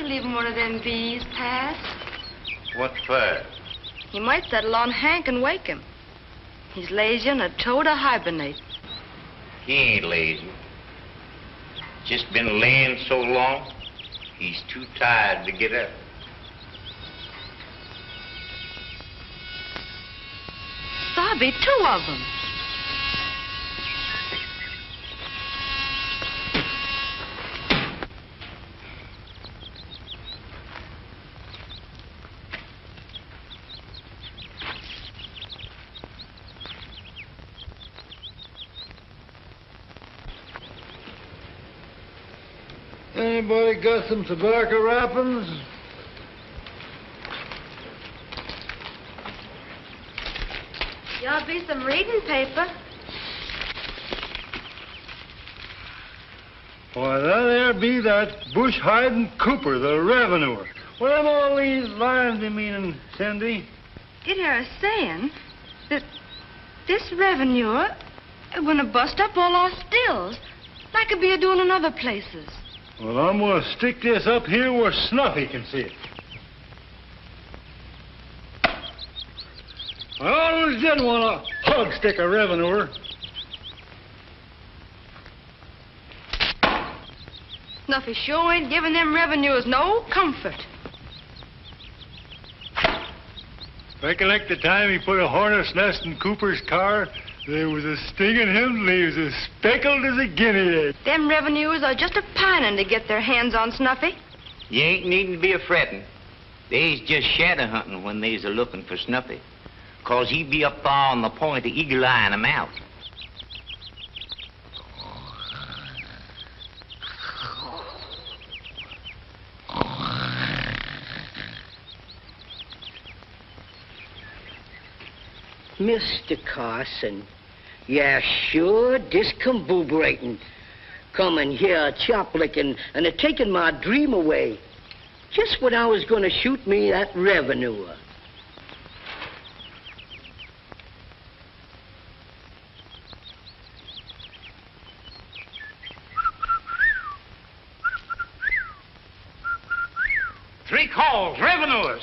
Leaving one of them bees pass. What for? He might settle on Hank and wake him. He's lazy and a toe to hibernate. He ain't lazy. Just been laying so long, he's too tired to get up. Stubby, 2 of them. Anybody got some tobacco wrappings? Y'all be some reading paper. Why, that there be that bush-hiding Cooper, the revenuer. What them all these lines be meaning, Cindy? Get her saying that this revenuer is going to bust up all our stills, like it be a-doing in other places. Well, I'm going to stick this up here where Snuffy can see it. I always did want to hug stick a revenuer. Snuffy sure ain't giving them revenuers no comfort. Recollect the time he put a hornet's nest in Cooper's car? There was a sting in him till he was as speckled as a guinea egg. Them revenuers are just a-pining to get their hands on Snuffy. You ain't needin' to be a-frettin'. They's just shadow hunting when they's a-looking for Snuffy. 'Cause he be up there on the point of eagle-eyeing 'em out. Mr. Carson, yeah, sure discombobulating. Coming here, chop-licking, and taking my dream away. Just when I was going to shoot me that revenuer. Three calls, revenuers.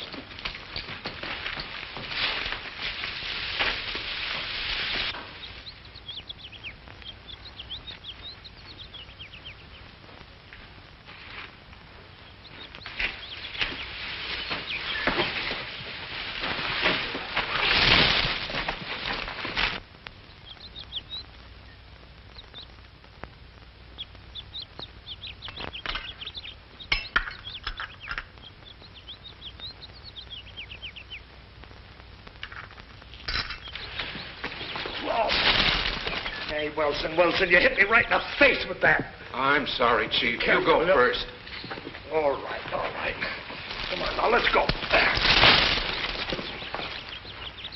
Wilson, you hit me right in the face with that. I'm sorry, Chief. Careful, You go look. first. All right. Come on, now, let's go.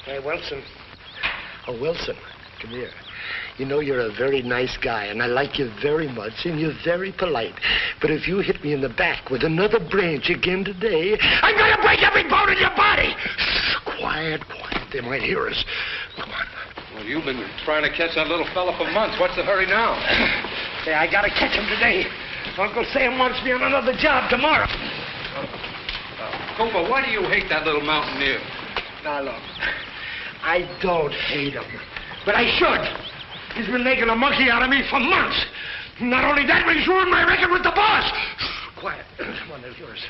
Hey, Wilson. Oh, Wilson, come here. You know you're a very nice guy, and I like you very much, and you're very polite. But if you hit me in the back with another branch again today, I'm going to break every bone in your body. Shh, quiet. They might hear us. Come on. Well, you've been trying to catch that little fella for months. What's the hurry now? Hey, I got to catch him today. Uncle Sam wants me on another job tomorrow. Cooper, why do you hate that little mountaineer? Now, look, I don't hate him, but I should. He's been making a monkey out of me for months. Not only that, but he's ruined my record with the boss. Quiet. Come on, there's yours.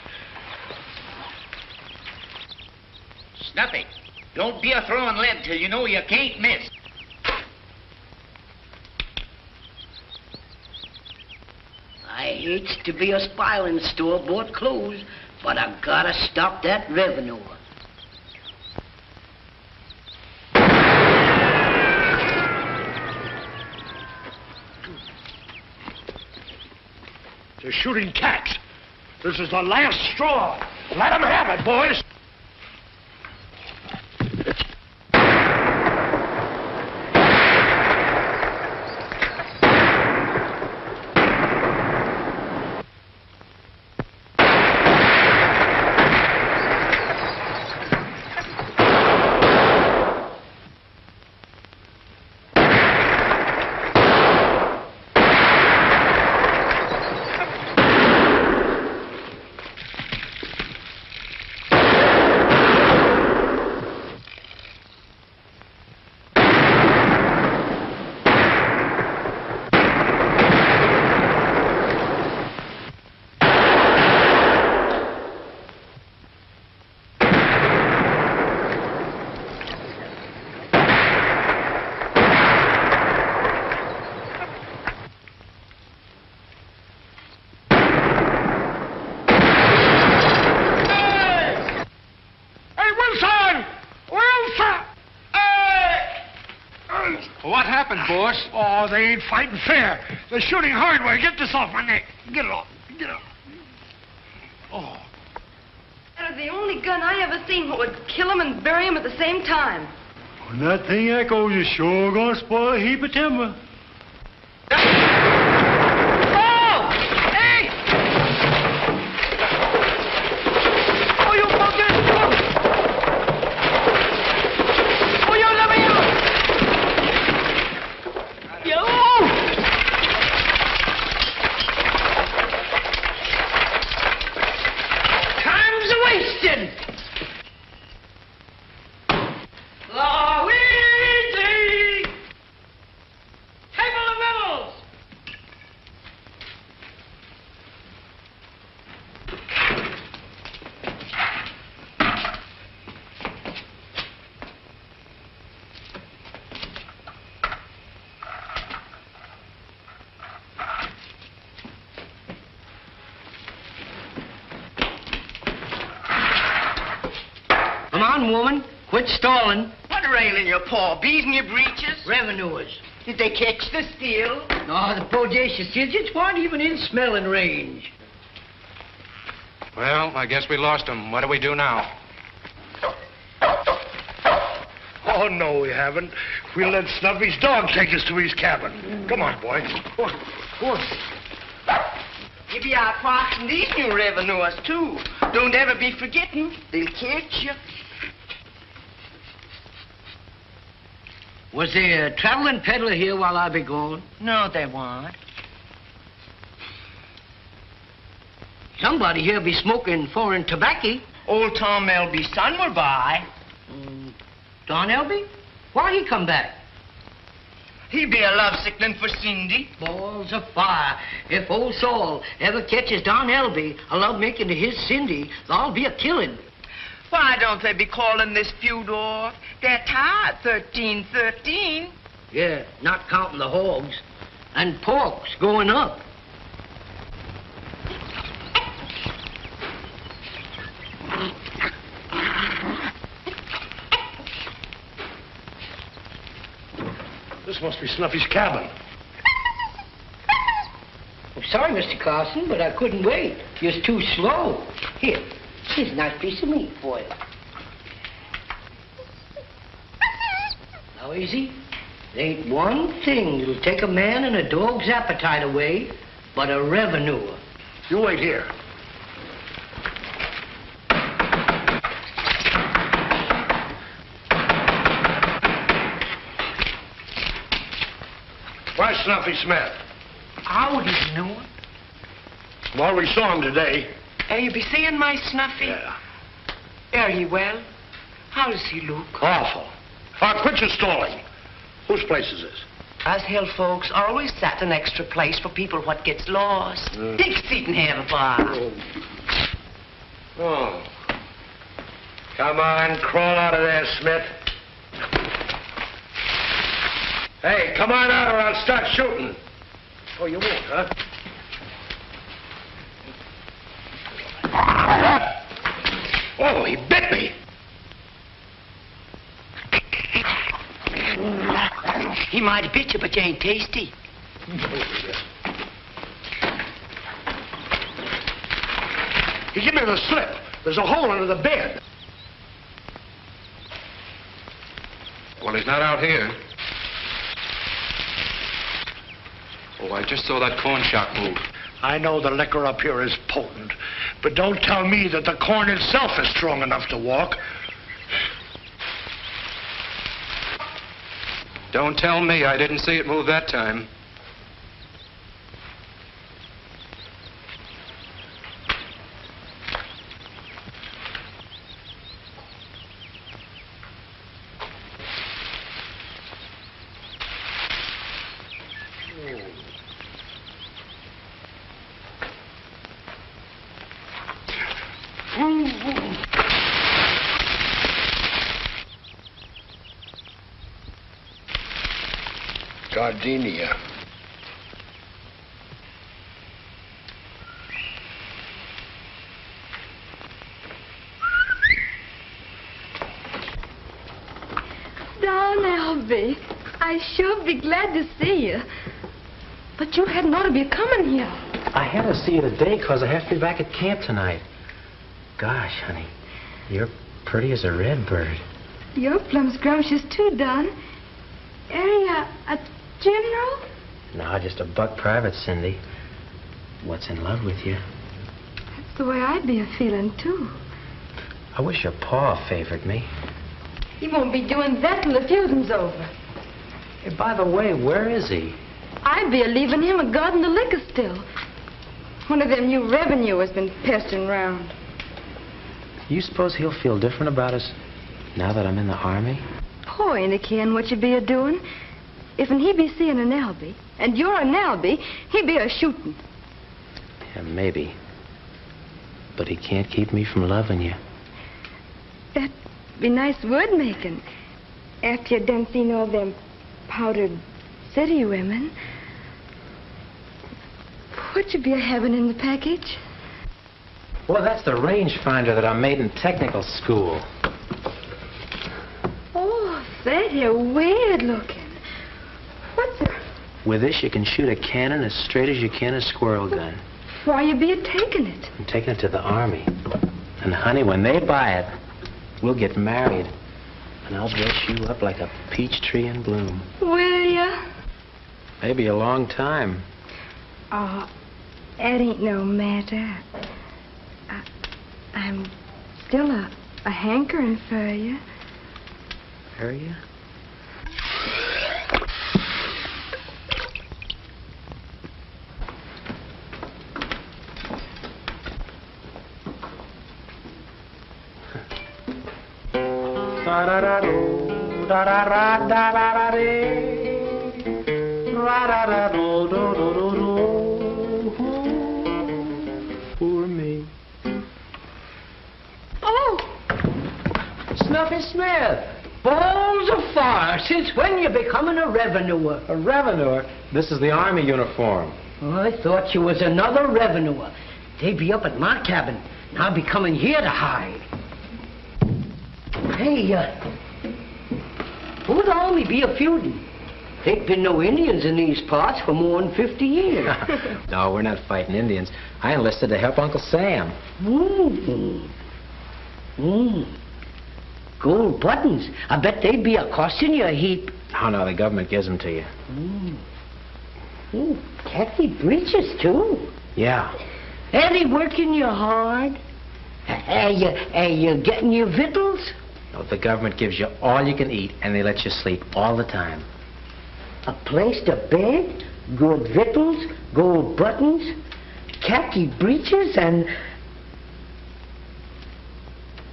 Snuffy, don't be a-throwing lead till you know you can't miss. I hates to be a spy in store-bought clothes, but I gotta stop that revenue. They're shooting cats. This is the last straw. Let him have it, boys. What happened, boss? Oh, they ain't fighting fair. They're shooting hardware. Get this off my neck. Get it off. Get it off. Oh. That is the only gun I ever seen what would kill him and bury him at the same time. When that thing echoes, you're sure gonna spoil a heap of timber. Come on, woman. Quit stalling. What railing your paw? Bees in your breeches? Revenuers. Did they catch the steal? No, the bodacious digits weren't even in smelling range. Well, I guess we lost them. What do we do now? Oh, no, we haven't. We'll let Snuffy's dog take us to his cabin. Come on, boys. Go on. Go on. You be out foxing these new revenuers, too. Don't ever be forgetting. They'll catch you. Was there a traveling peddler here while I be gone? No, they won't. Somebody here be smoking foreign tobacco. Old Tom Elby's son were by. Don Elby? Why he come back? He be a love-sickling for Cindy. Balls of fire. If old Saul ever catches Don Elby a love-making to his Cindy, there'll be a killing. Why don't they be calling this feud off? They're tired, 13-13. Yeah, not counting the hogs. And pork's going up. This must be Snuffy's cabin. I'm sorry, Mr. Carson, but I couldn't wait. You're too slow. Here's a nice piece of meat for you. Now, easy. There ain't one thing that'll take a man and a dog's appetite away but a revenue. You wait here. Where's Snuffy Smith? How do you know it? Well, we saw him today. You be seeing my Snuffy? Yeah. Are he well? How does he look? Awful. Quit your stalling. Whose place is this? Us hill folks always set an extra place for people what gets lost. Take a seat and have a bar. Oh. Come on, crawl out of there, Smith. Hey, come on out or I'll start shooting. Oh, you won't, huh? Oh, he bit me. He might have bit you, but you ain't tasty. He gave me the slip. There's a hole under the bed. Well, he's not out here. Oh, I just saw that corn shock move. I know the liquor up here is potent, but don't tell me that the corn itself is strong enough to walk. Don't tell me. I didn't see it move that time. Gardenia. Don Albie, I sure be glad to see you. But you hadn't ought to be coming here. I had to see you today because I have to be back at camp tonight. Gosh, honey, you're pretty as a red bird. You're plumb scrumptious too, Don. Are a general? No, just a buck private, Cindy. What's in love with you? That's the way I'd be a-feeling, too. I wish your pa favored me. He won't be doing that till the feuding's over. Hey, by the way, where is he? I'd be leaving him a guarding the liquor still. One of them new revenue has been pestering round. You suppose he'll feel different about us now that I'm in the Army? Poor ain't a caring what you be a-doing. If he be seeing an Albie, and you're an Albie, he be a-shooting. Yeah, maybe. But he can't keep me from loving you. That'd be nice word-making. After you done seen all them powdered city women. What you be a-having in the package? Well, that's the rangefinder that I made in technical school. Oh, that here weird looking. What's it? With this, you can shoot a cannon as straight as you can a squirrel gun. Why you be a-taking it? I'm taking it to the Army. And, honey, when they buy it, we'll get married. And I'll dress you up like a peach tree in bloom. Will ya? Maybe a long time. Oh, that ain't no matter. I'm still a hankering for you. Are you? Poor me. Oh! Snuffy Smith! Balls of fire! Since when you becoming a revenuer? A revenuer? This is the Army uniform. Oh, I thought you was another revenuer. They be up at my cabin, and I'll be coming here to hide. Hey, who'd the Army be a-feuding? Ain't been no Indians in these parts for more than 50 years. No, we're not fighting Indians. I enlisted to help Uncle Sam. Gold buttons. I bet they'd be a-costing you a heap. Oh, no, the government gives them to you. Khaki britches, too. Yeah. Are they working you hard? Are you getting your vittles? No, the government gives you all you can eat, and they let you sleep all the time. A place to bed, good vittles, gold buttons, khaki breeches, and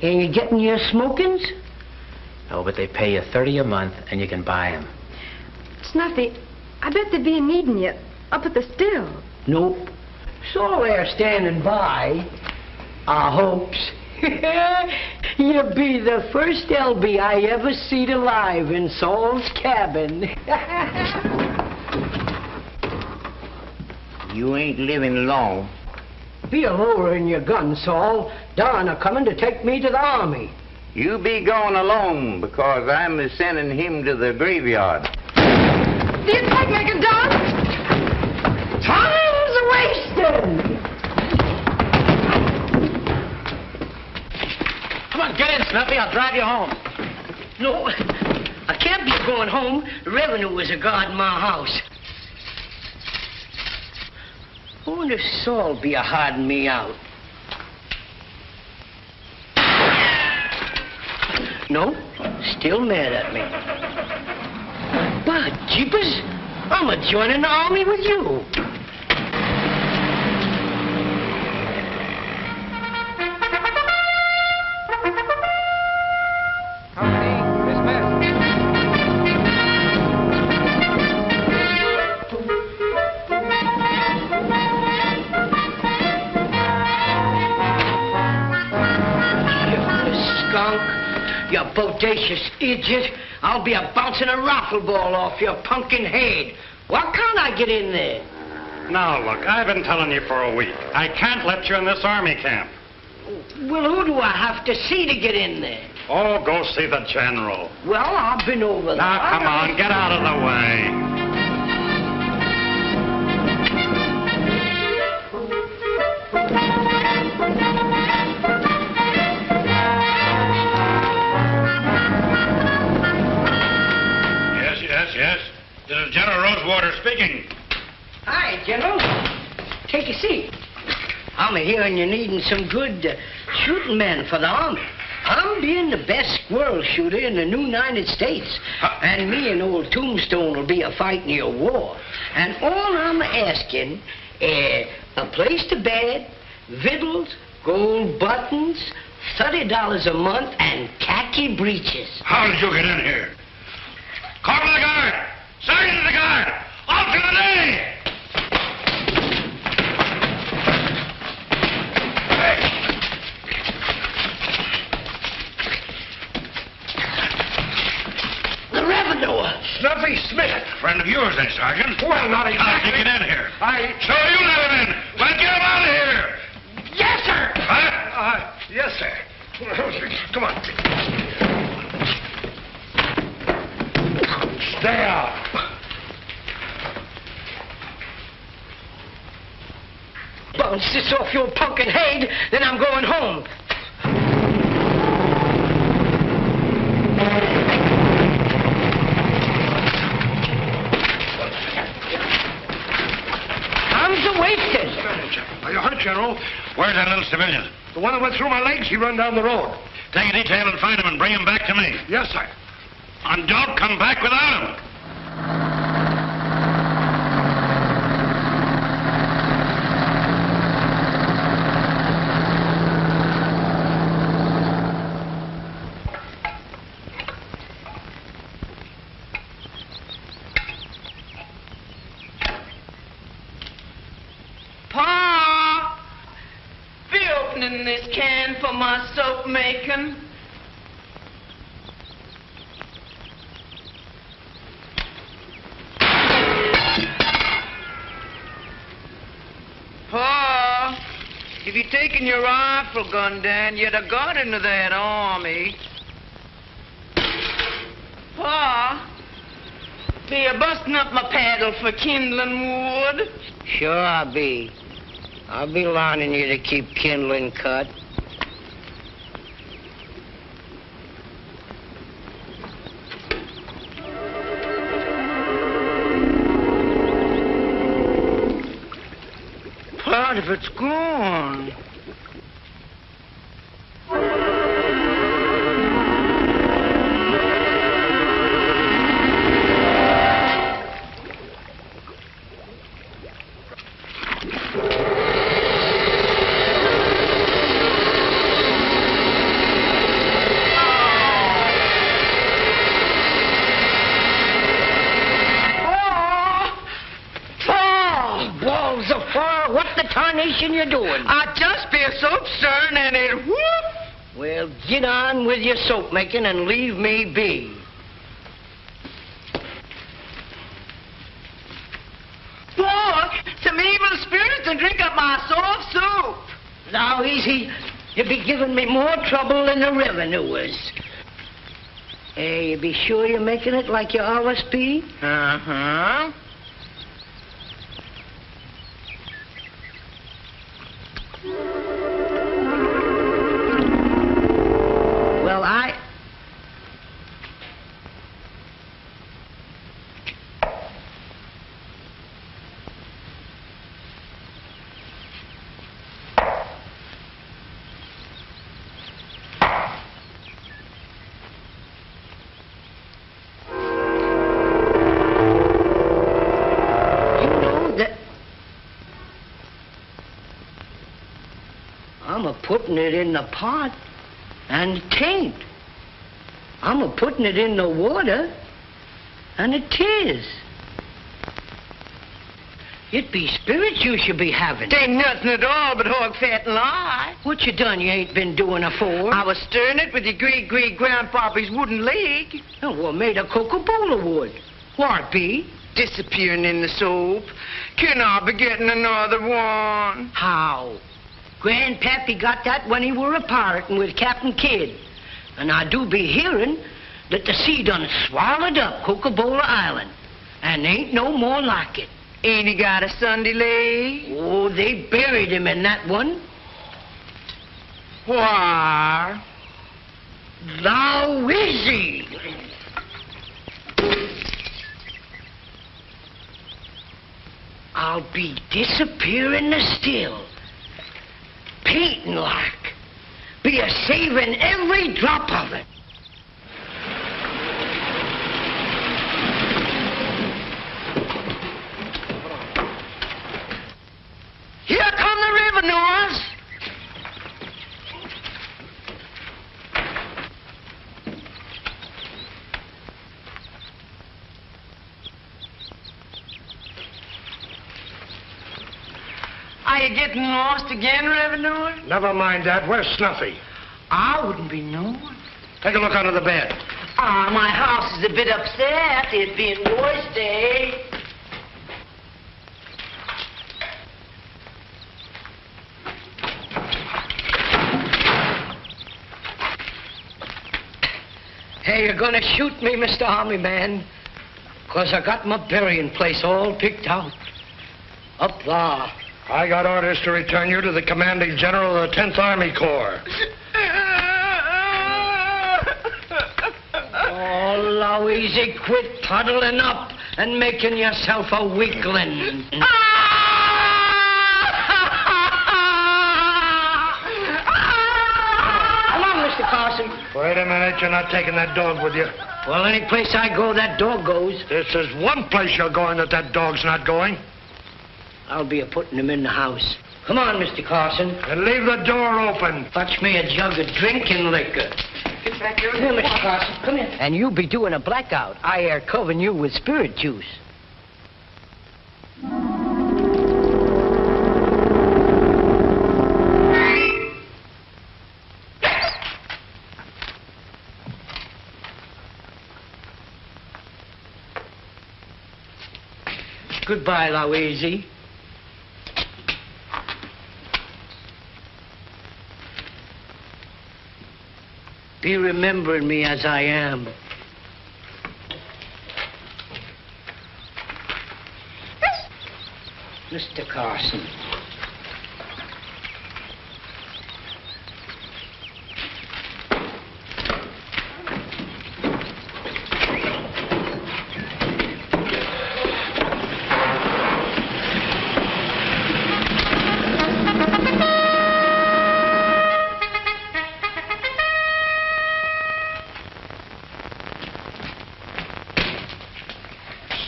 you getting your smokings? No, but they pay you $30 a month, and you can buy them. Snuffy, I bet they be needing you up at the still. Nope. So they're standing by. Our hopes. You'll be the first LB I ever seed alive in Saul's cabin. You ain't living long. Be a lowering your gun, Saul. Don are coming to take me to the Army. You be going alone because I'm sending him to the graveyard. The attack maker, Don! Time's wasting! on, get in, Snuffy. I'll drive you home. No, I can't be going home. The revenue is a guarding my house. I wonder if Saul be a hiding me out. No, still mad at me. But, jeepers, I'm a joining the army with you. You bodacious idiot. I'll be a bouncing a rifle ball off your pumpkin head. Why can't I get in there? Now, look, I've been telling you for a week. I can't let you in this army camp. Well, who do I have to see to get in there? Oh, go see the general. Well, I've been over there. Now, come on, get out of the way. Yes. This is General Rosewater speaking. Hi, General. Take a seat. I'm hearing you're needing some good shooting men for the army. I'm being the best squirrel shooter in the new United States. And me and old Tombstone will be a-fighting your war. And all I'm asking is a place to bed, vittles, gold buttons, $30 a month, and khaki breeches. How did you get in here? Corporal of the guard! Sergeant of the guard! Off to the day! The revenue! Snuffy Smith! Friend of yours, then, Sergeant? Well, not exactly. How'd you get in here? So you let him in! Well, get him out of here! Yes, sir! Huh? Yes, sir. Come on. Stay out. Bounce this off your pumpkin head, then I'm going home. Time's wasted. Are you hurt, General? Where's that little civilian? The one that went through my legs, he run down the road. Take a detail and find him and bring him back to me. Yes, sir. And don't come back without him. Pa, be opening this can for my soap making. Pa, if you'd taken your rifle gun down, you'd have got into that army. Pa, be you busting up my paddle for kindling wood? Sure I'll be. I'll be lining you to keep kindling cut. Part of it's gone. What the tarnation you doing? I just be a soap stirring and it whoop. Well, get on with your soap making and leave me be. Boy, some evil spirits to drink up my soft soup. Now, easy. You'll be giving me more trouble than the revenuers. Hey, you be sure you're making it like you always be? Uh-huh. putting it in the pot, and it ain't. I'm a-putting it in the water, and it is. It be spirits you should be having. It ain't nothing at all but hog fat and lard. What you done you ain't been doing afore? I was stirring it with your great-great-grandpappy's wooden leg. Oh, well, made of Coca-Cola wood. What be? Disappearing in the soap. Can I be getting another one? How? Grandpappy got that when he were a pirating with Captain Kidd. And I do be hearing that the sea done swallowed up Coca-Cola Island. And ain't no more like it. Ain't he got a Sunday leg? Oh, they buried him in that one. Why? Thou is he. I'll be disappearing the still. Painting like. Be a-saving every drop of it. Here come the revenuers. Are you getting lost again, revenuer? Never mind that. Where's Snuffy? I wouldn't be known. Take a look under the bed. Ah, my house is a bit upset. It being Roy's Day. Hey, you're gonna shoot me, Mr. Army Man. 'Cause I got my burying place all picked out. Up there. I got orders to return you to the commanding general of the 10th Army Corps. Oh, Louise, quit puddling up and making yourself a weakling. Come on, Mr. Carson. Wait a minute, you're not taking that dog with you. Well, any place I go, that dog goes. This is one place you're going that dog's not going. I'll be a-putting him in the house. Come on, Mr. Carson. And leave the door open. Fetch me a jug of drinking liquor. Get back here. Come here, Mr. Carson. Come here. And you'll be doing a blackout. I air covering you with spirit juice. Goodbye, Louise. Be remembering me as I am. Mr. Carson.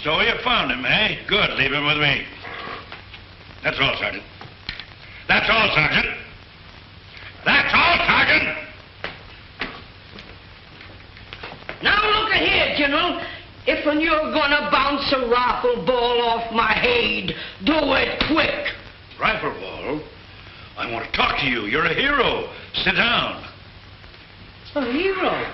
So you found him, eh? Good. Leave him with me. That's all, Sergeant. That's all, Sergeant. That's all, Sergeant. Now look here, General. If when you're gonna bounce a rifle ball off my head, do it quick. Rifle ball? I want to talk to you. You're a hero. Sit down. A hero?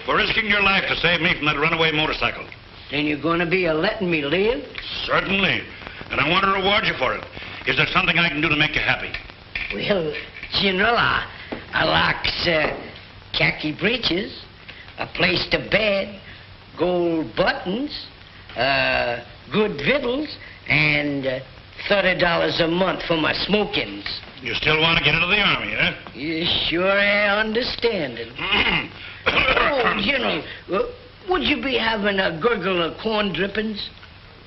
For risking your life to save me from that runaway motorcycle. Then you're gonna be a-letting me live? Certainly. And I want to reward you for it. Is there something I can do to make you happy? Well, General, I likes khaki breeches, a place to bed, gold buttons, good vittles, and $30 a month for my smokings. You still want to get into the Army, eh? You sure are understanding. Oh, General, would you be having a gurgle of corn drippings?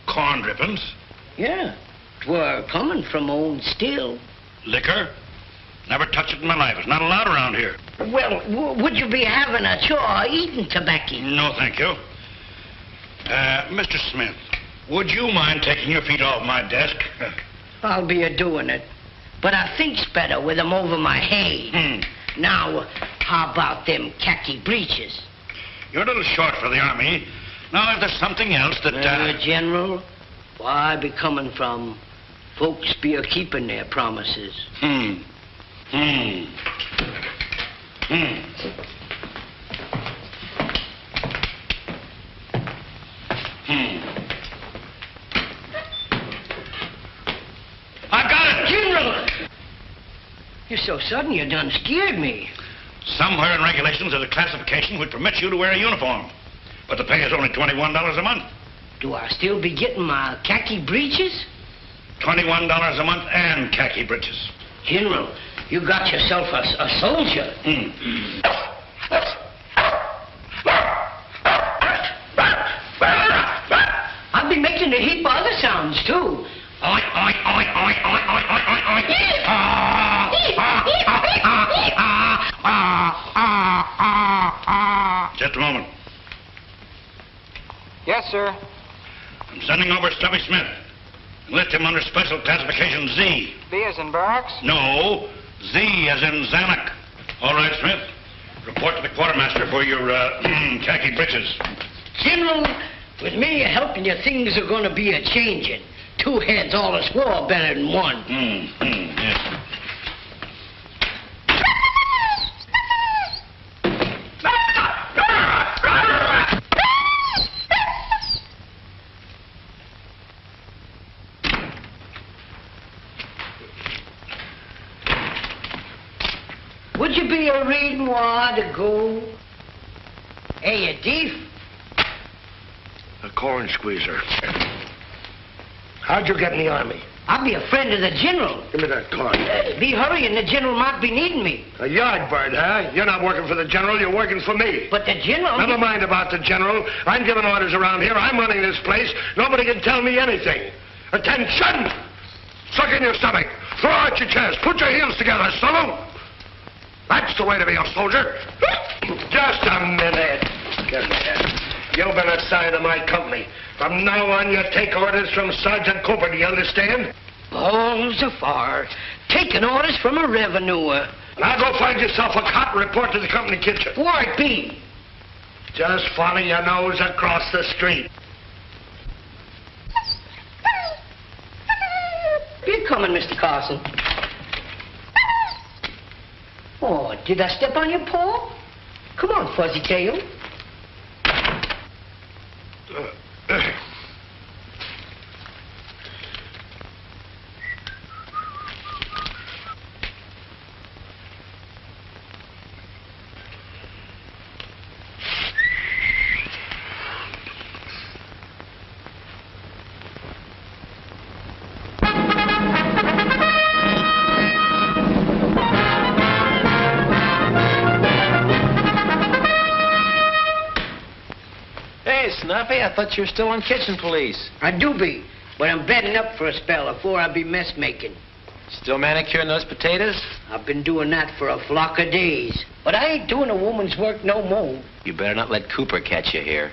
Corn drippings? Yeah. 'Twere coming from own still. Liquor? Never touched it in my life. It's not allowed around here. Well, would you be having a chaw eating tobacco? No, thank you. Mr. Smith, would you mind taking your feet off my desk? I'll be a-doing it. but I thinks better with 'em over my head. Now, how about them khaki breeches? You're a little short for the army. Now, if there's something else that... General, why be coming from? Folks be a-keeping their promises. I got it! General! You're so sudden, you done scared me. Somewhere in regulations there's a classification which permits you to wear a uniform. But the pay is only $21 a month. Do I still be getting my khaki breeches? $21 a month and khaki breeches. General, you got yourself a soldier. I'll be making a heap of other sounds, too. Oink, oink, oink, oink, oink, oink, oink, oink, oink. Just a moment. Yes, sir. I'm sending over Stubby Smith. Enlist him under special classification Z. B as in barracks? No, Z as in Zanuck. All right, Smith. Report to the quartermaster for your khaki breeches. General, with me helping you, things are going to be a-changing. Two heads all is war better than one. Yes. Would you be a reading while to go? Hey, you thief. A corn squeezer. How'd you get in the army? I'll be a friend of the general. Give me that card. Be hurrying, the general might be needing me. A Yardbird, huh? You're not working for the general, you're working for me. But the general... Never mind about the general. I'm giving orders around here. I'm running this place. Nobody can tell me anything. Attention! Suck in your stomach. Throw out your chest. Put your heels together, salute. That's the way to be a soldier. Just a minute. Give me that. You've been assigned to my company. From now on, you take orders from Sergeant Cooper, do you understand? Oh, so far. Taking orders from a revenuer. Now go find yourself a cot and report to the company kitchen. Where it be? Just follow your nose across the street. Be coming, Mr. Carson. Oh, did I step on your paw? Come on, Fuzzy Tail. Snuffy, I thought you were still on kitchen police. I do be, but I'm bedding up for a spell before I be mess making. Still manicuring those potatoes? I've been doing that for a flock of days, but I ain't doing a woman's work no more. You better not let Cooper catch you here.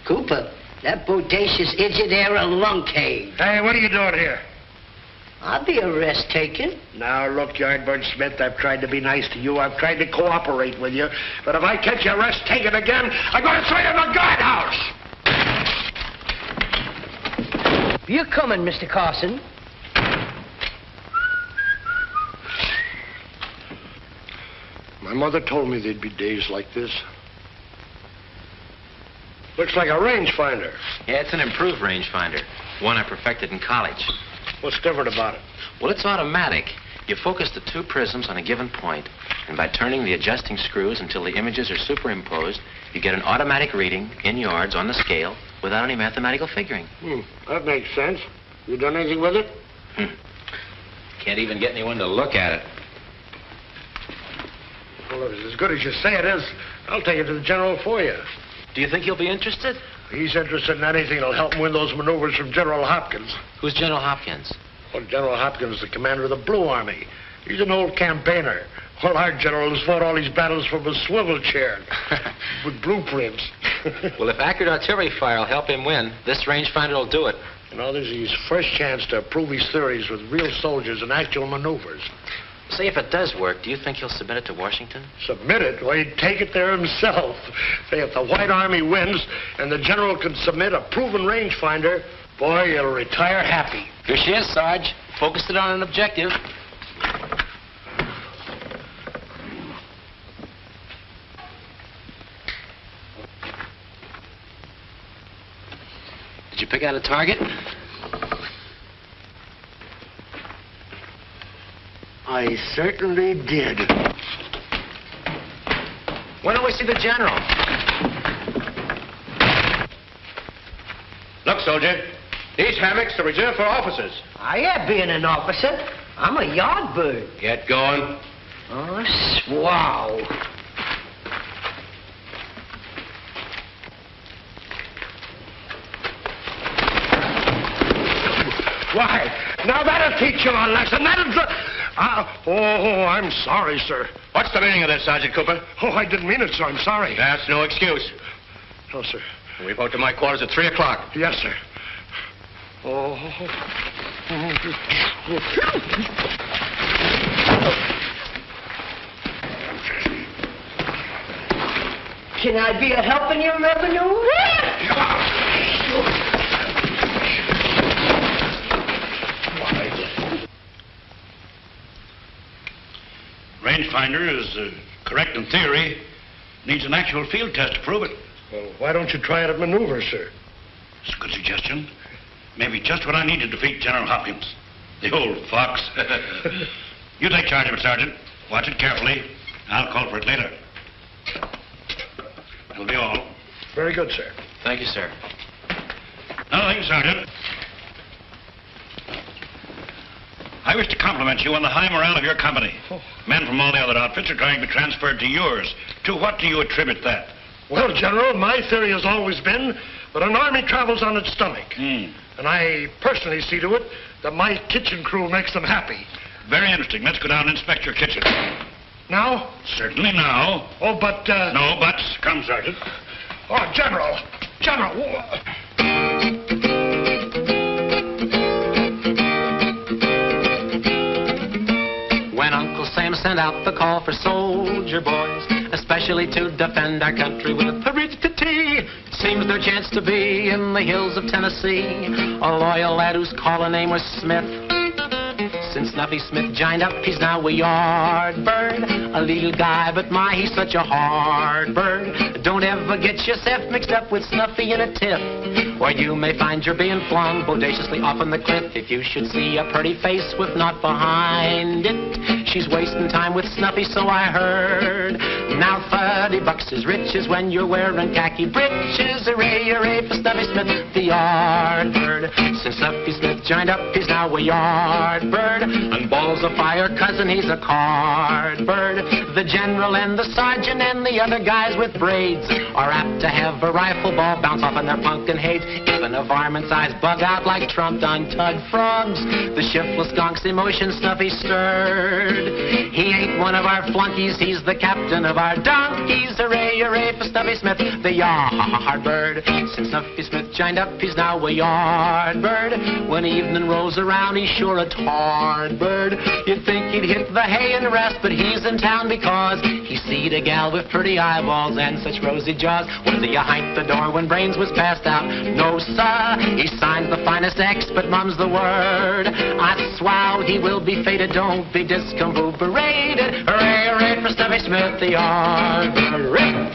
Cooper? That bodacious idiot there a lunkhead. Hey, what are you doing here? I'll be a rest taking. Now, look, Yardbird Smith, I've tried to be nice to you. I've tried to cooperate with you. But if I catch you rest taking again, I'm going to throw you in the guardhouse. You're coming, Mr. Carson. My mother told me there'd be days like this. Looks like a rangefinder. Yeah, it's an improved rangefinder. One I perfected in college. What's different about it? Well, it's automatic. You focus the two prisms on a given point, and by turning the adjusting screws until the images are superimposed, you get an automatic reading in yards on the scale without any mathematical figuring. That makes sense. You done anything with it? Can't even get anyone to look at it. Well, if it's as good as you say it is, I'll take it to the general for you. Do you think he'll be interested? He's interested in anything that'll help him win those maneuvers from General Hopkins. Who's General Hopkins? Well, General Hopkins is the commander of the Blue Army. He's an old campaigner. Well, our general has fought all these battles from a swivel chair with blueprints. Well, if accurate artillery fire will help him win, this rangefinder will do it. You know, this is his first chance to prove his theories with real soldiers and actual maneuvers. Say, if it does work, do you think he'll submit it to Washington? Submit it? Well, he'd take it there himself. Say, if the White Army wins and the general can submit a proven rangefinder, boy, you'll retire happy. Here she is, Sarge. Focused it on an objective. Did you pick out a target? I certainly did. When do we see the general? Look, soldier. These hammocks are reserved for officers. I ain't being an officer. I'm a Yardbird. Get going. Oh, wow. Why, now that'll teach you a lesson. I'm sorry, sir. What's the meaning of this, Sergeant Cooper? Oh, I didn't mean it, sir. I'm sorry. That's no excuse. No, sir. Report to my quarters at 3 o'clock. Yes, sir. Oh. Can I be a help in your revenue? Rangefinder is correct in theory. Needs an actual field test to prove it. Well, why don't you try it at maneuvers, sir? It's a good suggestion. Maybe just what I need to defeat General Hopkins. The old fox. You take charge of it, Sergeant. Watch it carefully. I'll call for it later. That'll be all. Very good, sir. Thank you, sir. Another thing, Sergeant. I wish to compliment you on the high morale of your company. Oh. Men from all the other outfits are trying to be transferred to yours. To what do you attribute that? Well, General, my theory has always been that an army travels on its stomach. And I personally see to it that my kitchen crew makes them happy. Very interesting. Let's go down and inspect your kitchen. Now? Certainly now. Oh, but, No buts. Come, Sergeant. Oh, General! General! When Uncle Sam sent out the call for soldier boys, especially to defend our country with courage, it seems their chance to be in the hills of Tennessee. A loyal lad whose calling name was Smith. Since Snuffy Smith joined up, he's now a Yardbird. A little guy, but my, he's such a hard bird. Don't ever get yourself mixed up with Snuffy in a tiff, or you may find you're being flung bodaciously off on the cliff. If you should see a pretty face with naught behind it, she's wasting time with Snuffy, so I heard. Now $30 is riches when you're wearing khaki britches. Hooray, hooray for Snuffy Smith, the Yardbird. Since Snuffy Smith joined up, he's now a Yardbird. And balls of fire, cousin, he's a cardbird. The general and the sergeant and the other guys with braids are apt to have a rifle ball bounce off on their pumpkin heads. Even a varmint's eyes bug out like trumped untug frogs. The shiftless gonk's emotion Snuffy stirred. He ain't one of our flunkies, he's the captain of our donkeys. Hooray, hooray for Snuffy Smith, the Yardbird. Since Snuffy Smith joined up, he's now a Yardbird. When evening rolls around, he's sure a Yardbird. You'd think he'd hit the hay and rest, but he's in town because he seed a gal with pretty eyeballs and such rosy jaws. Was he behind the door when Brains was passed out? No, sir. He signed the finest X, but mum's the word. I swow he will be fated. Don't be discombobulated. Hooray, hooray for Stubby Smith, the Yardbird.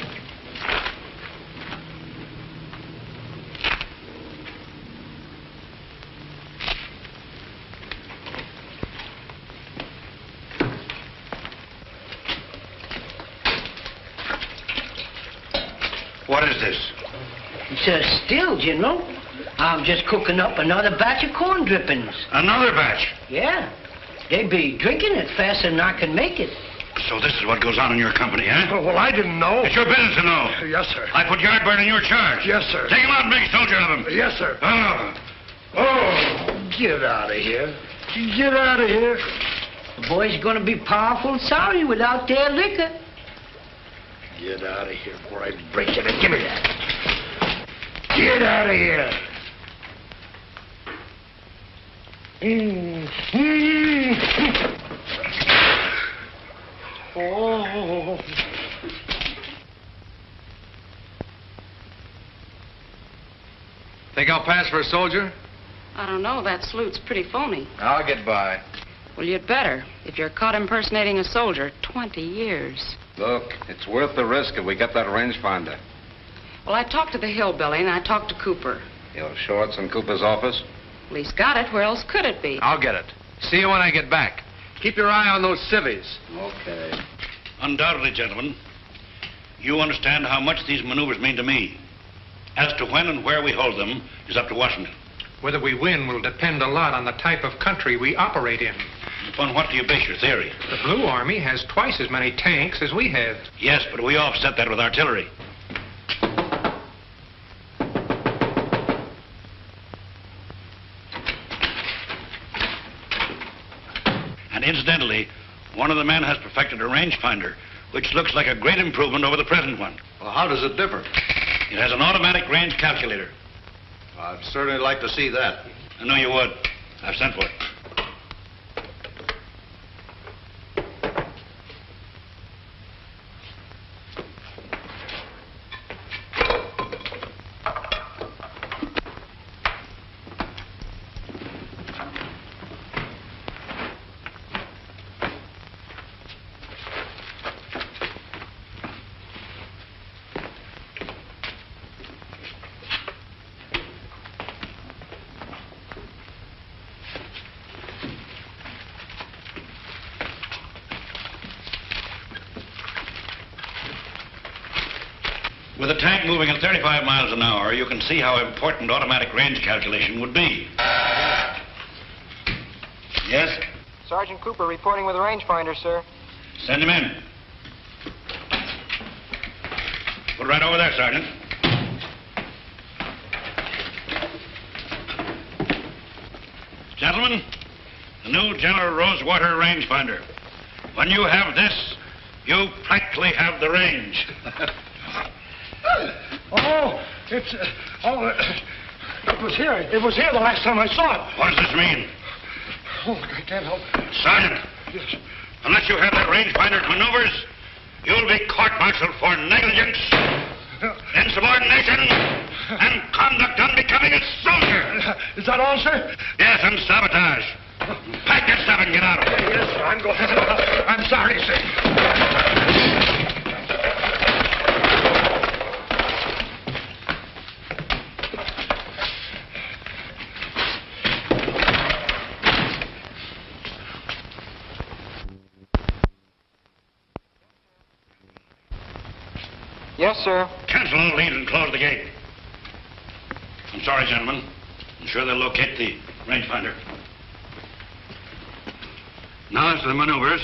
What is this? It's a still, General. I'm just cooking up another batch of corn drippings. Another batch? Yeah. They'd be drinking it faster than I can make it. So this is what goes on in your company, huh? Oh, well, I didn't know. It's your business to know. Yes, sir. I put Yardbird in your charge. Yes, sir. Take him out and make a soldier of him. Yes, sir. Oh. Get out of here. Get out of here. The boy's gonna be powerful sorry without their liquor. Get out of here before I break you. Give me that. Get out of here. Oh. Think I'll pass for a soldier? I don't know. That salute's pretty phony. I'll get by. Well, you'd better. If you're caught impersonating a soldier, 20 years. Look, it's worth the risk if we get that rangefinder. Well, I talked to the Hillbilly, and I talked to Cooper. You'll show it's in Cooper's office? Well, he's got it. Where else could it be? I'll get it. See you when I get back. Keep your eye on those civvies. Okay. Undoubtedly, gentlemen, you understand how much these maneuvers mean to me. As to when and where we hold them is up to Washington. Whether we win will depend a lot on the type of country we operate in. Upon what do you base your theory? The Blue Army has twice as many tanks as we have. Yes, but we offset that with artillery. And incidentally, one of the men has perfected a rangefinder, which looks like a great improvement over the present one. Well, how does it differ? It has an automatic range calculator. I'd certainly like to see that. I know you would. I've sent for it. With a tank moving at 35 miles an hour, you can see how important automatic range calculation would be. Yes? Sergeant Cooper reporting with a rangefinder, sir. Send him in. Put it right over there, Sergeant. Gentlemen, the new General Rosewater rangefinder. When you have this, you practically have the range. Oh, it was here. It was here the last time I saw it. What does this mean? Oh, I can't help. Sergeant, Yes. unless you have that rangefinder's maneuvers, you'll be court-martialed for negligence, insubordination, and conduct unbecoming a soldier. Is that all, sir? Yes, and sabotage. Pack that stuff and get out of here. Yes, sir. I'm going. I'm sorry, sir. Yes, sir. Cancel all leads and close the gate. I'm sorry, gentlemen. I'm sure they'll locate the rangefinder. Now, as to the maneuvers,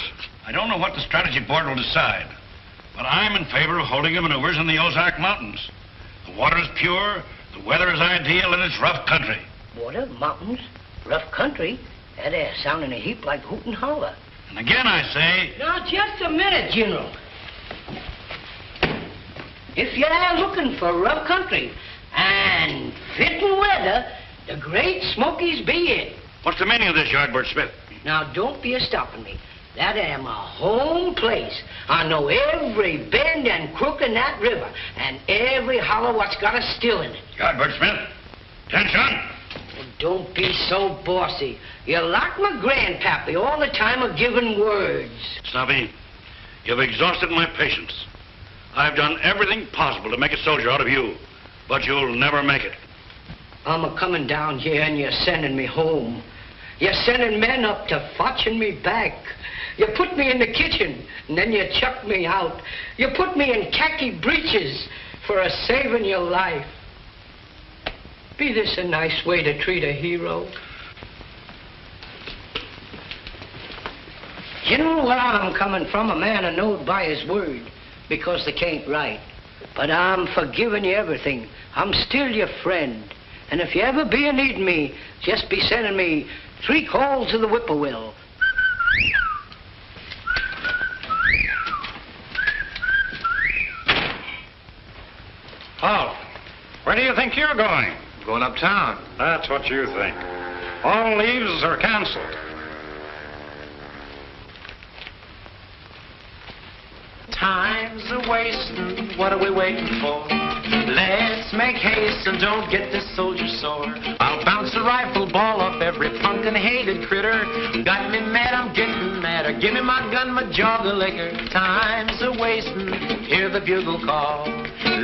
I don't know what the strategy board will decide, but I'm in favor of holding the maneuvers in the Ozark Mountains. The water is pure, the weather is ideal, and it's rough country. Water, mountains, rough country. That air sounding a heap like hoot and holler. And again, I say... Now, just a minute, General. If you're looking for rough country and fitting weather, the Great Smokies be it. What's the meaning of this, Yardbird Smith? Now, don't be a-stopping me. That am a home place. I know every bend and crook in that river, and every hollow what's got a still in it. Yardbird Smith, attention! Well, don't be so bossy. You're like my grandpappy all the time of giving words. Stubby, you've exhausted my patience. I've done everything possible to make a soldier out of you, but you'll never make it. I'm a-coming down here, and you're sending me home. You're sending men up to fetching me back. You put me in the kitchen, and then you chuck me out. You put me in khaki breeches for a saving your life. Be this a nice way to treat a hero? You know where I'm coming from? A man a knowed by his word, because they can't write. But I'm forgiving you everything. I'm still your friend. And if you ever be a-needing me, just be sending me 3 calls of the whippoorwill. Oh, where do you think you're going? Going uptown. That's what you think. All leaves are canceled. Time's a wasting, what are we waiting for? Let's make haste and don't get this soldier sore. I'll bounce a rifle ball off every punk and hated critter. Got me mad, I'm getting madder. Give me my gun, my jog of liquor. Time's a wasting, hear the bugle call.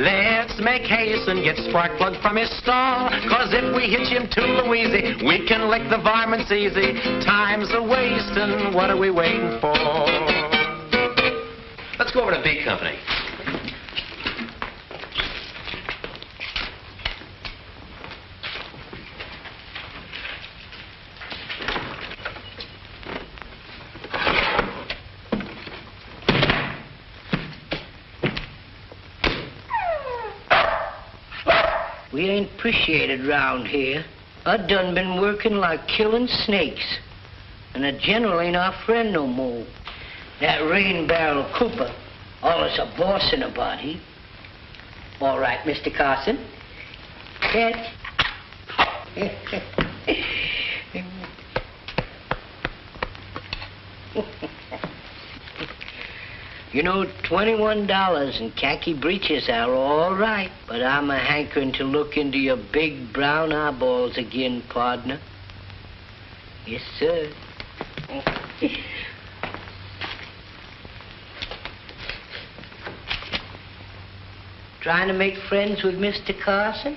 Let's make haste and get Sparkplug from his stall. Cause if we hitch him to Louise, we can lick the varmints easy. Time's a wasting, what are we waiting for? Let's go over to B Company. We ain't appreciated round here. I done been working like killing snakes. And the general ain't our friend no more. That rain barrel Cooper, always a bossing about he. All right, Mr. Carson. Yes. You know, $21 in khaki breeches are all right, but I'm a hankering to look into your big brown eyeballs again, partner. Yes, sir. Trying to make friends with Mr. Carson?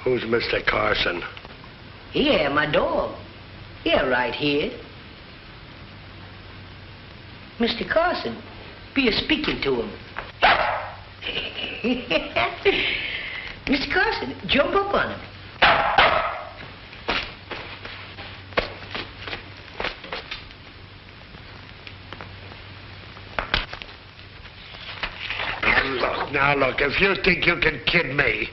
Who's Mr. Carson? Here, my dog. Here, right here. Mr. Carson, be a-speaking to him. Mr. Carson, jump up on him. Now, look, if you think you can kid me...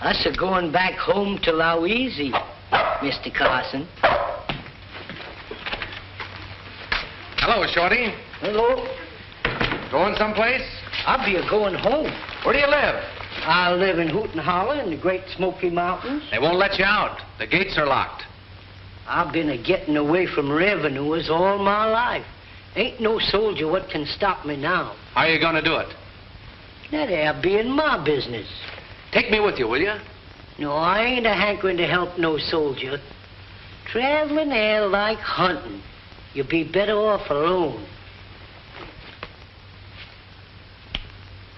Us are going back home to Louise, Mr. Carson. Hello, Shorty. Hello. Going someplace? I'll be a-going home. Where do you live? I live in Hoot and Holler in the Great Smoky Mountains. They won't let you out. The gates are locked. I've been a-getting away from revenuers all my life. Ain't no soldier what can stop me now. How are you going to do it? That there being my business. Take me with you, will you? No, I ain't a-hankering to help no soldier. Traveling there like hunting. You'll be better off alone.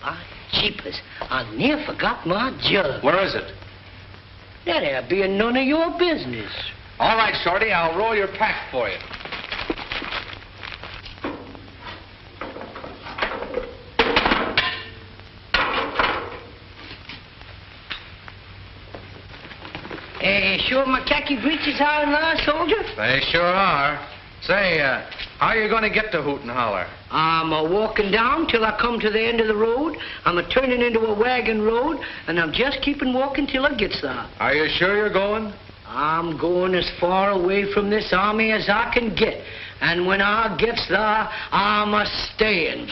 By jeepers, I near forgot my jug. Where is it? That there being none of your business. All right, Shorty, I'll roll your pack for you. Sure my khaki breeches are in there, soldier? They sure are. Say, how are you going to get to Hoot and Holler? I'm a-walking down till I come to the end of the road. I'm a-turning into a wagon road, and I'm just keeping walking till I gets there. Are you sure you're going? I'm going as far away from this army as I can get. And when I gets there, I'm a-staying.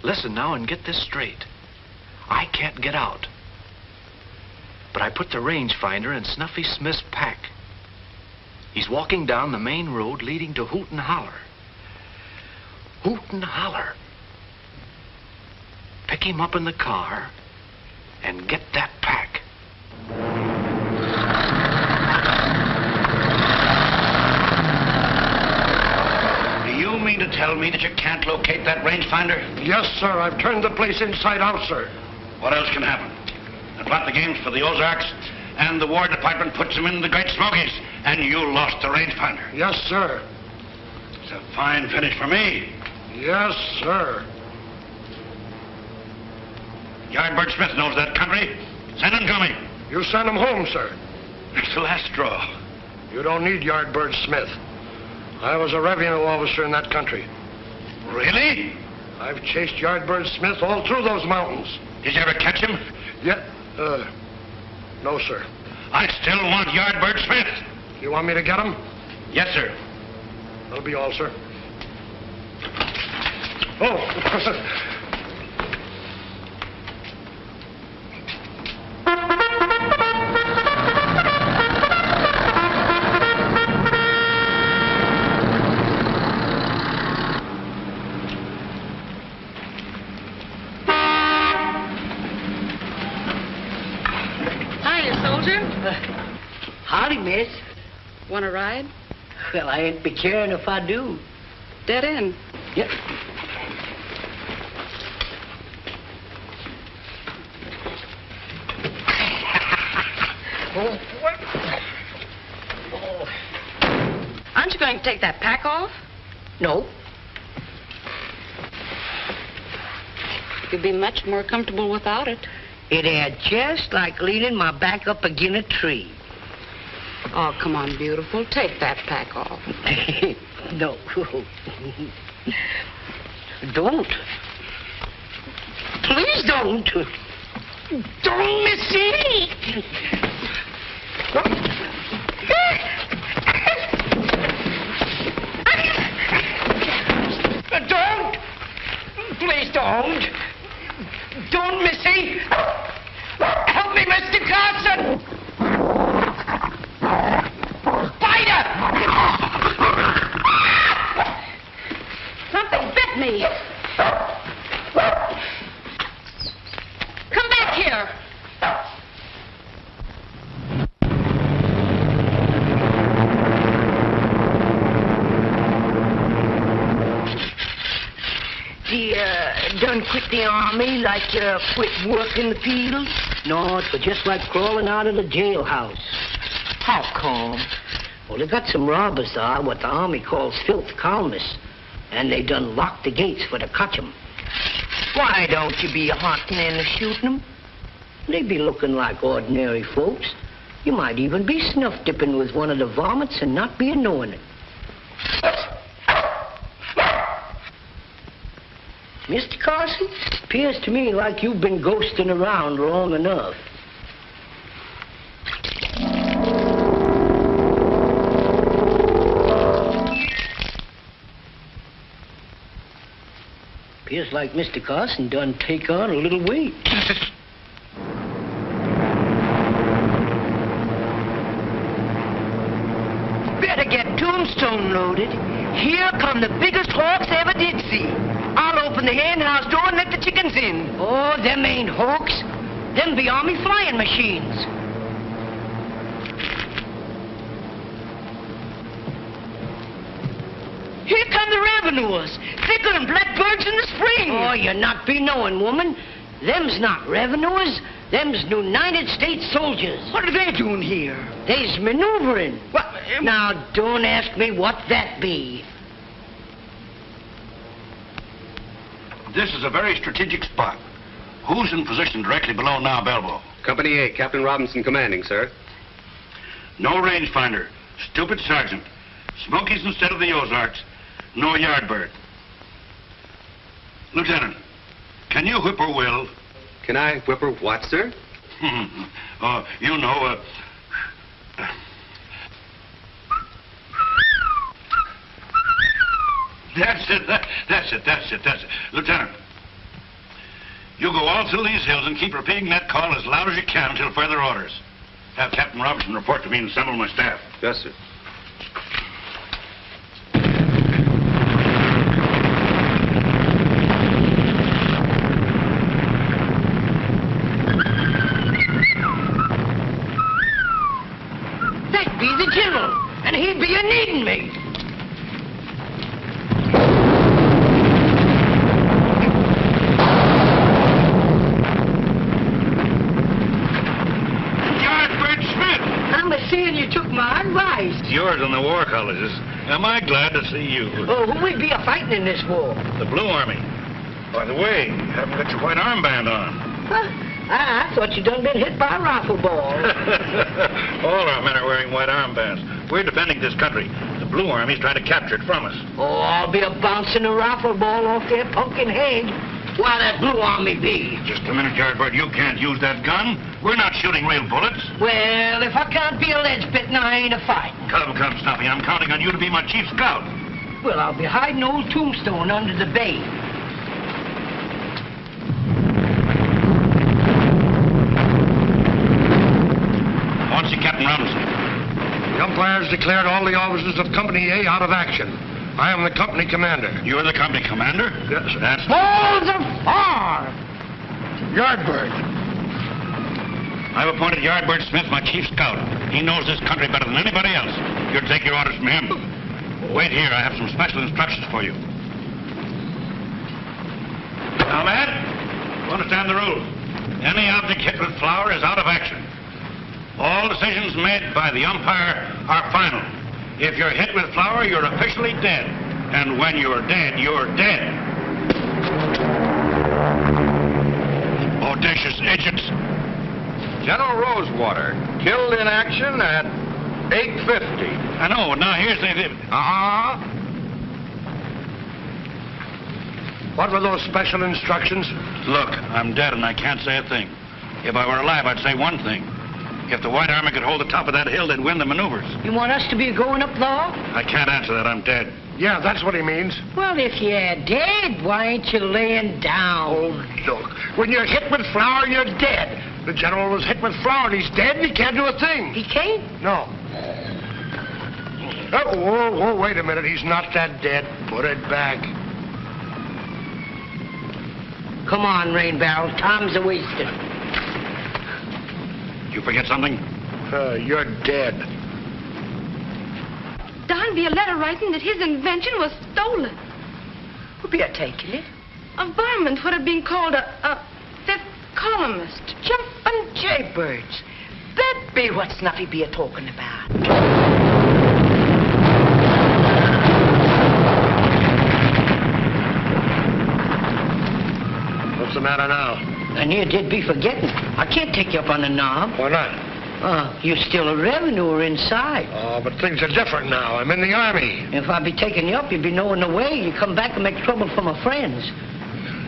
Listen now and get this straight. I can't get out. But I put the rangefinder in Snuffy Smith's pack. He's walking down the main road leading to Hoot and Holler. Hoot and Holler. Pick him up in the car and get that pack. You mean to tell me that you can't locate that rangefinder? Yes, sir. I've turned the place inside out, sir. What else can happen? They plot the games for the Ozarks, and the War Department puts them in the Great Smokies, and you lost the rangefinder. Yes, sir. It's a fine finish for me. Yes, sir. Yardbird Smith knows that country. Send him to me. You send him home, sir. It's the last straw. You don't need Yardbird Smith. I was a revenue officer in that country. Really? I've chased Yardbird Smith all through those mountains. Did you ever catch him? Yeah, no, sir. I still want Yardbird Smith. You want me to get him? Yes, sir. That'll be all, sir. Oh. Howdy, miss. Want a ride? Well, I ain't be caring if I do. Dead end. Yep. Aren't you going to take that pack off? No. You'd be much more comfortable without it. It had just like leaning my back up against a tree. Oh, come on, beautiful. Take that pack off. No. Don't. Please don't. Don't, Missy. Don't. Please don't. Don't, Missy. Help me, Mr. Carson. Spider! Something bit me. Come back here. Done quit the army like quit work in the fields? No, it was just like crawling out of the jailhouse. How come? Well, they got some robbers there, what the army calls filth columnists, and they done locked the gates for to catch 'em. Why don't you be hunting and shooting 'em? They be looking like ordinary folks. You might even be snuff dipping with one of the varmints and not be knowing it. Mr. Carson, appears to me like you've been ghosting around long enough. Appears like Mr. Carson done take on a little weight. Better get tombstone loaded. Here come the biggest hawks ever did see. I'll open the hen house door and let the chickens in. Oh, them ain't hawks. Them be army flying machines. Here come the revenuers, thicker than blackbirds in the spring. Oh, you're not be knowing, woman. Them's not revenuers. Them's United States soldiers. What are they doing here? They's maneuvering. What? Now, don't ask me what that be. This is a very strategic spot. Who's in position directly below now Belbo? Company A, Captain Robinson commanding, sir. No rangefinder. Stupid sergeant. Smokies instead of the Ozarks. No Yardbird. Lieutenant, can you whippoorwill? Can I whipper what, sir? You know, That's it. Lieutenant, you go all through these hills and keep repeating that call as loud as you can until further orders. Have Captain Robinson report to me and assemble my staff. Yes, sir. That'd be the general, and he'd be a-needing me. Seeing you took my advice. It's yours on the war colleges. Am I glad to see you? Oh, who would be a-fighting in this war? The Blue Army. By the way, you haven't got your white armband on. Huh? I thought you done been hit by a rifle ball. All our men are wearing white armbands. We're defending this country. The Blue Army's trying to capture it from us. Oh, I'll be a-bouncing a rifle ball off their pumpkin head. Why, that Blue Army be. Just a minute, Yardbird. You can't use that gun. We're not shooting real bullets. Well, if I can't be a ledge-bitten, I ain't a fighting. Come, Snuffy. I'm counting on you to be my chief scout. Well, I'll be hiding old Tombstone under the bay. Wants you, Captain Robinson. The umpire's declared all the officers of Company A out of action. I am the company commander. You're the company commander? Yes, sir. That's... Balls of fire! Yardbird. I've appointed Yardbird Smith my chief scout. He knows this country better than anybody else. You'll take your orders from him. Wait here. I have some special instructions for you. Now, lad, you understand the rules. Any object hit with flour is out of action. All decisions made by the umpire are final. If you're hit with flour, you're officially dead. And when you're dead, you're dead. Audacious idiots. General Rosewater, killed in action at 8:50. I know. Now, here's the... What were those special instructions? Look, I'm dead and I can't say a thing. If I were alive, I'd say one thing. If the White Army could hold the top of that hill, they'd win the maneuvers. You want us to be going up there? I can't answer that. I'm dead. Yeah, that's what he means. Well, if you're dead, why ain't you laying down? Oh, look. When you're hit with flour, you're dead. The general was hit with flour and he's dead and he can't do a thing. He can't? No. Oh, wait a minute. He's not that dead. Put it back. Come on, Rain Barrel. Time's a-wasting. You forget something? You're dead. Don be a letter writing that his invention was stolen. Who be a-taking it? A varmint would have been called a fifth columnist. Jumpin' jaybirds. That be what Snuffy be a-talking about. What's the matter now? I near did be forgetting. I can't take you up on the knob. Why not? You're still a revenuer inside. Oh, but things are different now. I'm in the Army. If I be taking you up, you'd be knowing the way. You come back and make trouble for my friends.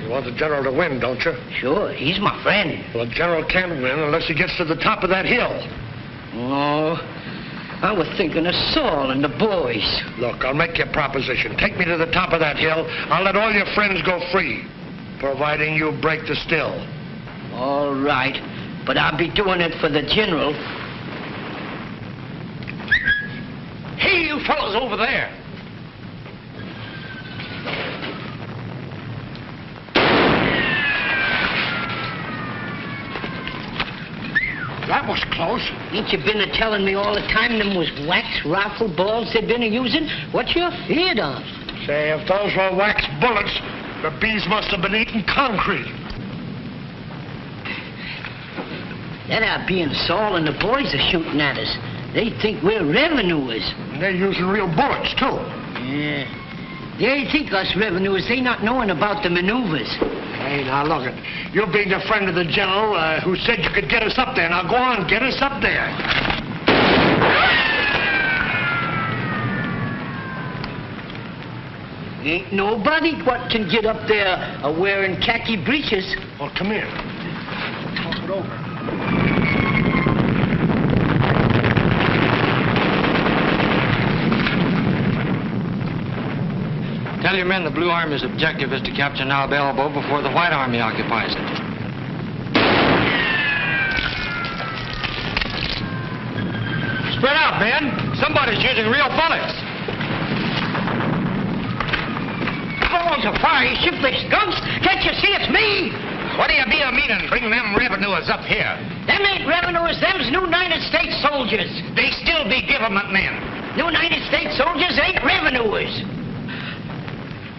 You want the general to win, don't you? Sure, he's my friend. Well, the general can't win unless he gets to the top of that hill. Oh, I was thinking of Saul and the boys. Look, I'll make you a proposition. Take me to the top of that hill. I'll let all your friends go free, providing you break the still. All right, but I'll be doing it for the general. Hey, you fellas over there. That was close. Ain't you been a-telling me all the time them was wax rifle balls they'd been a-using? What's your feared on? Say, if those were wax bullets, the bees must have been eating concrete. That out being Saul and the boys are shooting at us. They think we're revenuers. And they're using real bullets, too. Yeah. They think us revenuers, they not knowing about the maneuvers. Hey, now look it. You being a friend of the general who said you could get us up there. Now go on, get us up there. Ain't nobody what can get up there wearing khaki breeches. Well, come here. Talk it over. Tell your men the Blue Army's objective is to capture Nab Elbow before the White Army occupies it. Spread out, men. Somebody's using real bullets. Balls of fire, you shiftless skunks! Can't you see it's me? What do you be a-meaning bringing them revenuers up here? Them ain't revenuers, them's New United States soldiers. They still be government men. New United States soldiers ain't revenuers.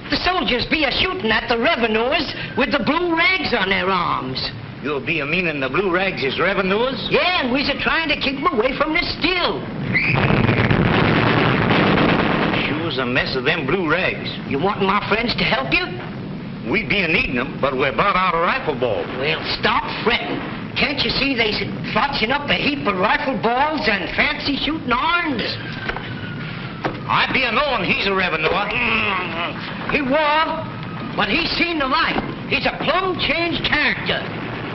The soldiers be a-shooting at the revenuers with the blue rags on their arms. You'll be a-meaning the blue rags is revenuers? Yeah, and we's a-trying to keep them away from the still. Sure's a mess of them blue rags. You wantin' my friends to help you? We be a-needing them, but we're about out of rifle balls. Well, stop fretting. Can't you see they's fotching up a heap of rifle balls and fancy shooting arms? I be a-knowing he's a revenuer. He was, but he's seen the light. He's a plumb changed character.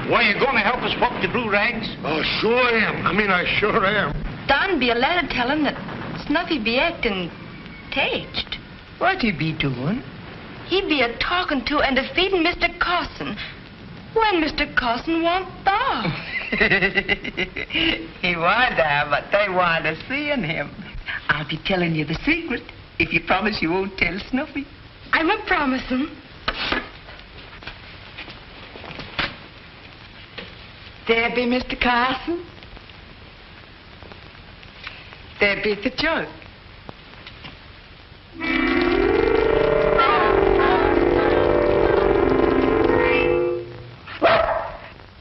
Why, you gonna help us whoop the blue rags? Oh, sure I am. I sure am. Don be a letter telling that Snuffy be acting caged. What he be doing? He be a talking to and defeating Mr. Carson when Mr. Carson want off. He want there, but they want to seeing him. I'll be telling you the secret if you promise you won't tell Snuffy. I'm a promising. There be Mr. Carson. There be the jug.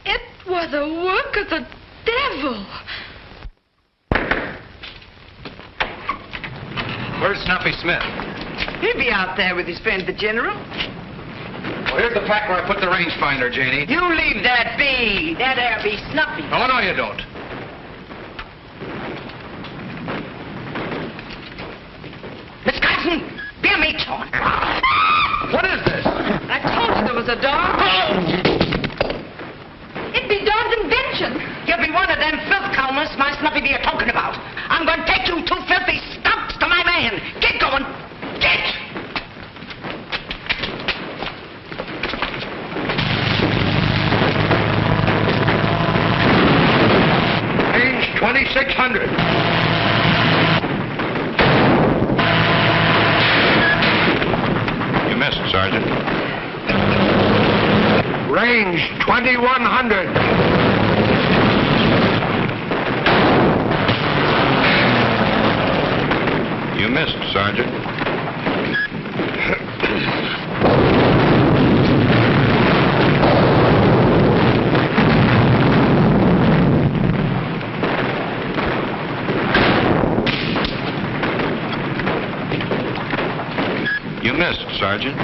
It was a work of the devil. Where's Snuffy Smith? He'll be out there with his friend, the General. Well, here's the pack where I put the rangefinder, Janie. You leave that be. That there be Snuffy. Oh, no, you don't. Miss Carson, bear me, John. What is this? I told you there was a dog. It be Don's invention. You'll be one of them filth columnists my Snuffy be talking about. I'm going to take you two filthy stumps to my man. Get going. Get! Range 2600. You missed, Sergeant. Range 2100. You missed, Sergeant. You missed, Sergeant.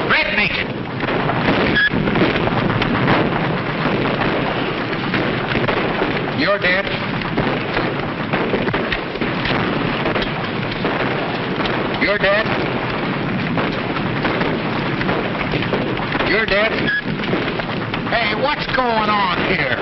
Red naked. You're dead. You're dead. You're dead. Hey, what's going on here?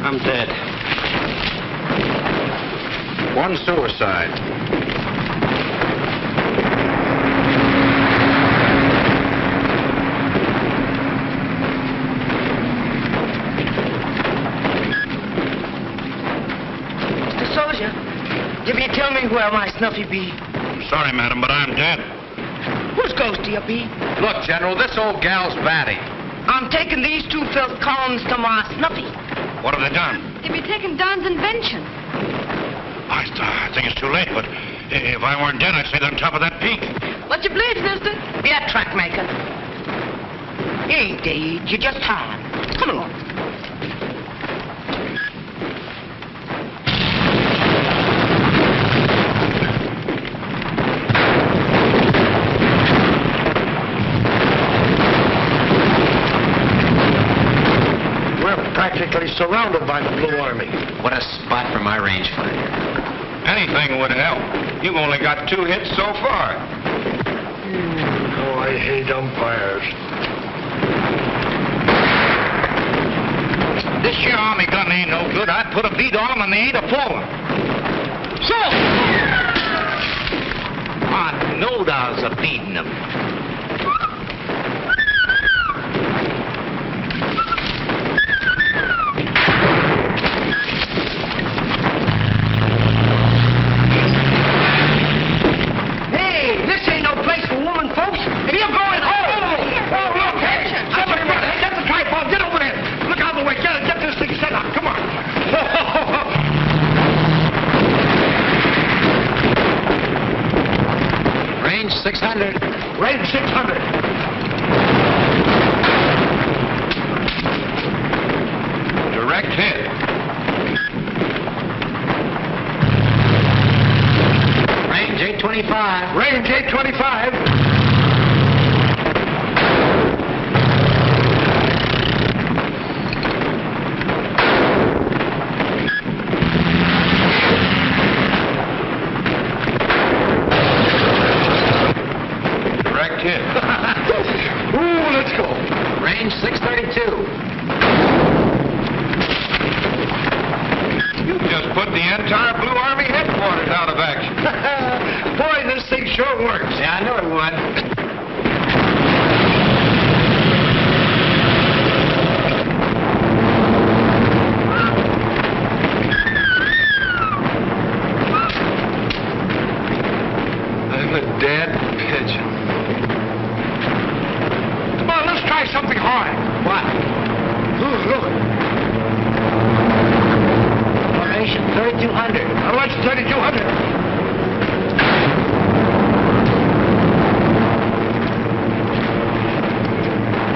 I'm dead. One suicide. Mr. Soldier, you be tell me where my Snuffy be? I'm sorry, madam, but I'm dead. Whose ghost do you be? Look, General, this old gal's batty. I'm taking these two filth columns to my Snuffy. What have they done? They be taking Don's invention. I think it's too late, but if I weren't dead, I'd stay on top of that peak. What you believe, sister? Be a track maker. You ain't dead. You're just tired. Come along. Practically surrounded by the Blue Army. What a spot for my rangefinder. Anything would help. You've only got 2 hits so far. Oh, I hate umpires. This here army gun ain't no good. I'd put a beat on them and they ain't a pulling. So! I know there's a beating them. 600. Range 600. Direct hit. Range 825. Range 825. Direct hit. Ooh, let's go. Range 632. You just put the entire Blue Army headquarters out of action. Boy, this thing sure works. Yeah, I knew it would. I'm a dead pigeon. Come on, let's try something hard. What? Look. Formation 3200. How much 3200?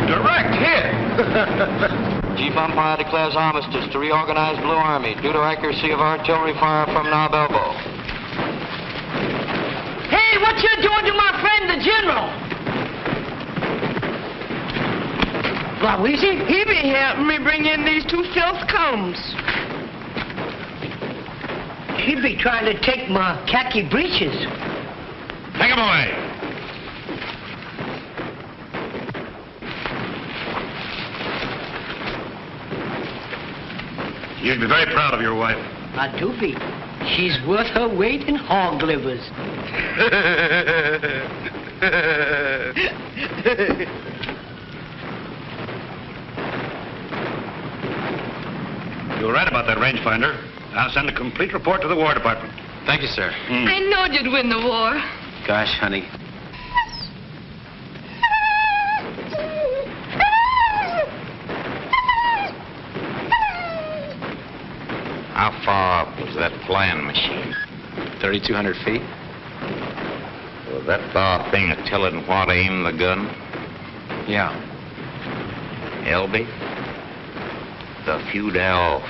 Direct hit. Chief Umpire declares armistice to reorganize Blue Army due to accuracy of artillery fire from Knob Elbow. Hey, what you doing to my friend, the General? What, Weezy? He be helping me bring in these two filth combs. He be trying to take my khaki breeches. Take him away. You'd be very proud of your wife. I do be. She's worth her weight in hog livers. You're right about that rangefinder. I'll send a complete report to the War Department. Thank you, sir. I knowed you'd win the war. Gosh, honey. How far up was that flying machine? 3,200 feet. Was that far thing a telling what aim the gun? Yeah. Elby? The feud off.